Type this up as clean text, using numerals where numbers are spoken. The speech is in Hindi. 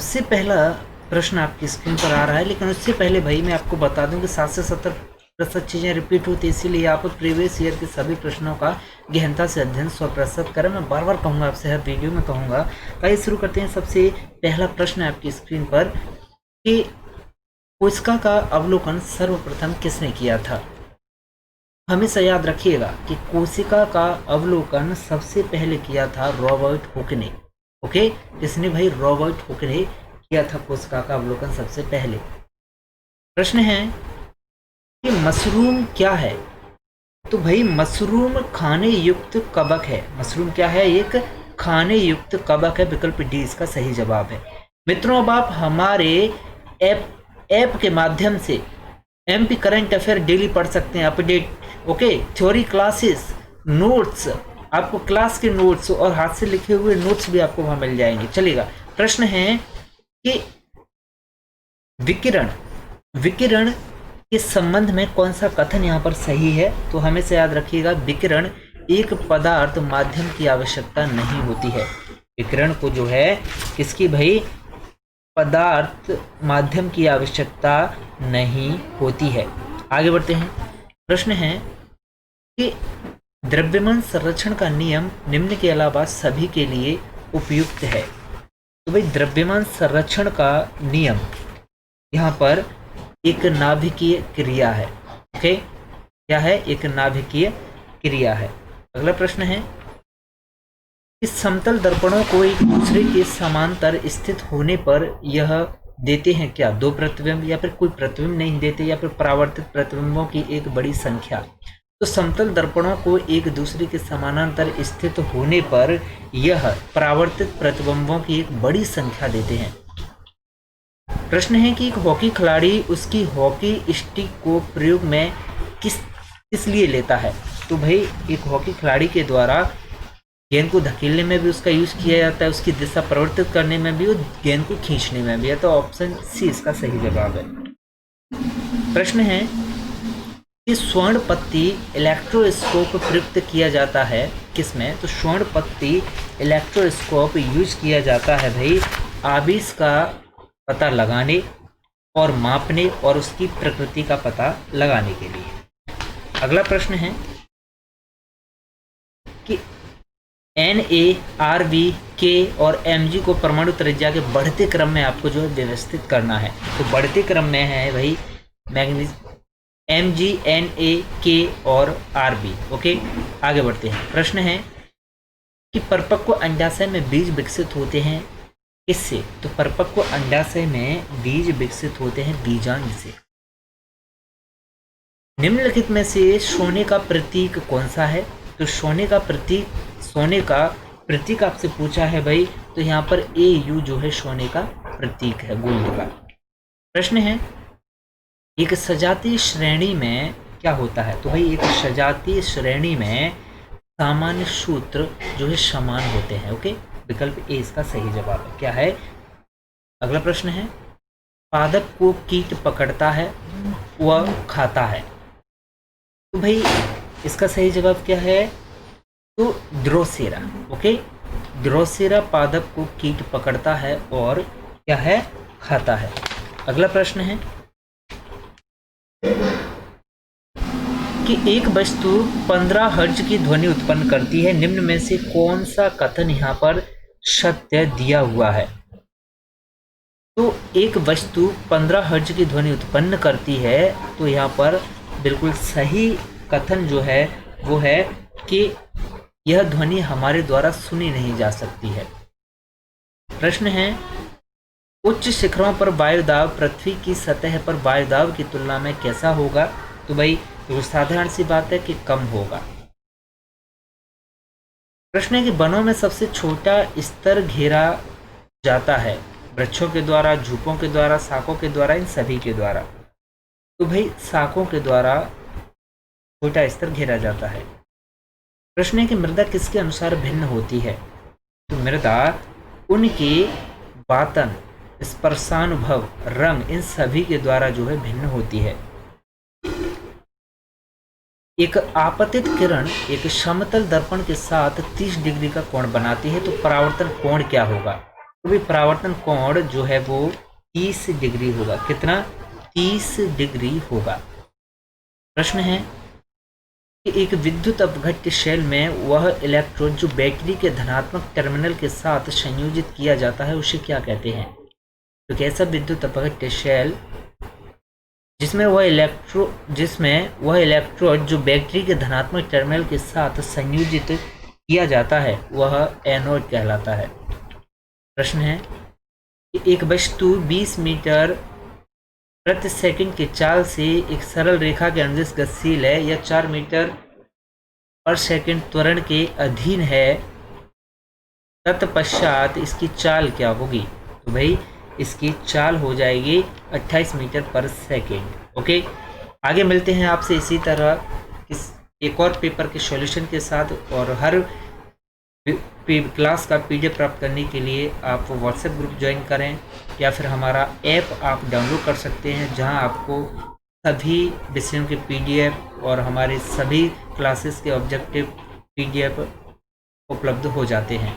सबसे पहला प्रश्न आपकी स्क्रीन पर आ रहा है, लेकिन उससे पहले भाई मैं आपको बता दूं कि 7 से 70% चीज़ें रिपीट होती है, इसीलिए आप प्रीवियस ईयर के सभी प्रश्नों का गहनता से अध्ययन 100% करें। मैं बार बार कहूँगा आपसे, हर वीडियो में कहूँगा। आइए शुरू करते हैं। सबसे पहला प्रश्न है आपकी स्क्रीन पर कि कोशिका का अवलोकन सर्वप्रथम किसने किया था। हमेशा याद रखिएगा कि कोशिका का अवलोकन सबसे पहले किया था रॉबर्ट हुक ने। ओके, किसने भाई? रॉबर्ट हुक ने किया था कोशिका का अवलोकन सबसे पहले। प्रश्न है कि मशरूम क्या है। तो भाई मशरूम खाने युक्त कवक है। मशरूम क्या है? एक खाने युक्त कवक है। विकल्प डी इसका सही जवाब है। मित्रों, अब आप हमारे ऐप के माध्यम से एमपी करंट अफेयर डेली पढ़ सकते हैं, update. Okay, theory classes, notes, आपको क्लास के नोट्स और हाथ से लिखे हुए नोट्स भी आपको वहां मिल जाएंगे। चलेगा। प्रश्न है कि विकिरण के संबंध में कौन सा कथन यहाँ पर सही है। तो हमेशा याद रखिएगा, विकिरण एक पदार्थ माध्यम की आवश्यकता नहीं होती है। विकिरण को जो है किसकी भाई? पदार्थ माध्यम की आवश्यकता नहीं होती है। आगे बढ़ते हैं। प्रश्न है कि द्रव्यमान संरक्षण का नियम निम्न के अलावा सभी के लिए उपयुक्त है। तो भाई द्रव्यमान संरक्षण का नियम यहाँ पर एक नाभिकीय क्रिया है। ओके, क्या है? एक नाभिकीय क्रिया है। अगला प्रश्न है कि समतल दर्पणों को एक दूसरे के समांतर स्थित होने पर यह देते हैं क्या? दो प्रतिबिंब, या फिर कोई प्रतिबिंब नहीं देते, या फिर परावर्तित प्रतिबिंबों की एक बड़ी संख्या। तो समतल दर्पणों को एक दूसरे के समानांतर स्थित होने पर यह परावर्तित प्रतिबिंबों की एक बड़ी संख्या देते हैं। प्रश्न है कि एक हॉकी खिलाड़ी उसकी हॉकी स्टिक को प्रयोग में किस लिए लेता है। तो भाई एक हॉकी खिलाड़ी के द्वारा गेंद को धकेलने में भी उसका यूज किया जाता है, उसकी दिशा परिवर्तित करने में भी और गेंद को खींचने में भी है। तो ऑप्शन सी इसका सही जवाब है। प्रश्न है कि स्वर्ण पत्ती इलेक्ट्रोस्कोप प्रयुक्त किया जाता है किसमें। तो स्वर्ण पत्ती इलेक्ट्रोस्कोप यूज किया जाता है भाई आवेश का पता लगाने और मापने और उसकी प्रकृति का पता लगाने के लिए। अगला प्रश्न है कि NA, RB, K और Mg को परमाणु त्रिज्या के बढ़ते क्रम में आपको जो है व्यवस्थित करना है। तो बढ़ते क्रम में है भाई मैग्नीज Mg, Na, K और RB। ओके, आगे बढ़ते हैं। प्रश्न है कि परिपक्व अंडाशय में बीज विकसित होते हैं किससे। तो परिपक्व अंडाशय में बीज विकसित होते हैं बीजांड से। निम्नलिखित में से सोने का प्रतीक कौन सा है। तो सोने का प्रतीक आपसे पूछा है भाई, तो यहाँ पर AU जो है सोने का प्रतीक है, गोल्ड का। प्रश्न है एक सजातीय श्रेणी में क्या होता है। तो भाई एक सजातीय श्रेणी में सामान्य सूत्र जो है समान होते हैं। ओके, विकल्प ए इसका सही जवाब है। क्या है? अगला प्रश्न है पादप को कीट पकड़ता है वह खाता है। तो भाई इसका सही जवाब क्या है? तो ड्रोसेरा। ओके, ड्रोसेरा पादप को कीट पकड़ता है और क्या है? खाता है। अगला प्रश्न है कि एक वस्तु 15 हर्ट्ज की ध्वनि उत्पन्न करती है, निम्न में से कौन सा कथन यहाँ पर सत्य दिया हुआ है। तो एक वस्तु 15 हर्ट्ज की ध्वनि उत्पन्न करती है, तो यहाँ पर बिल्कुल सही कथन जो है वो है कि यह ध्वनि हमारे द्वारा सुनी नहीं जा सकती है। प्रश्न है उच्च शिखरों पर वायुदाब पृथ्वी की सतह पर वायुदाब की तुलना में कैसा होगा। तो भाई तो साधारण सी बात है कि कम होगा। प्रश्न है कि वनों में सबसे छोटा स्तर घेरा जाता है वृक्षों के द्वारा, झूपों के द्वारा, शाखों के द्वारा, इन सभी के द्वारा। तो भाई शाखों के द्वारा छोटा स्तर घेरा जाता है। प्रश्न है कि मृदा किसके अनुसार भिन्न होती है। तो मृदा उनके वातन, स्पर्शानुभव, रंग, इन सभी के द्वारा जो है भिन्न होती है। एक आपतित किरण एक समतल दर्पण के साथ 30 डिग्री का कोण बनाती है, तो परावर्तन कोण क्या होगा। तो भी परावर्तन कोण जो है वो 30 डिग्री होगा। कितना? 30 डिग्री होगा। प्रश्न है कि एक विद्युत अपघट्य शेल में वह इलेक्ट्रोड जो बैटरी के धनात्मक टर्मिनल के साथ संयोजित किया जाता है उसे क्या कहते हैं? तो कैसा विद्युत अपघट्य शेल जिसमें वह इलेक्ट्रोड जो बैटरी के धनात्मक टर्मिनल के साथ संयोजित किया जाता है वह एनोड कहलाता है। प्रश्न है कि एक वस्तु 20 मीटर प्रति सेकंड की चाल से एक सरल रेखा के अनुदिश गतिशील है या 4 मीटर पर सेकंड त्वरण के अधीन है, तत्पश्चात इसकी चाल क्या होगी? तो भाई इसकी चाल हो जाएगी 28 मीटर पर सेकंड। ओके, आगे मिलते हैं आपसे इसी तरह एक और पेपर के सॉल्यूशन के साथ। और हर क्लास का पीडीएफ प्राप्त करने के लिए आप व्हाट्सएप ग्रुप ज्वाइन करें या फिर हमारा ऐप आप डाउनलोड कर सकते हैं, जहां आपको सभी विषयों के पीडीएफ और हमारे सभी क्लासेस के ऑब्जेक्टिव पीडीएफ उपलब्ध हो जाते हैं।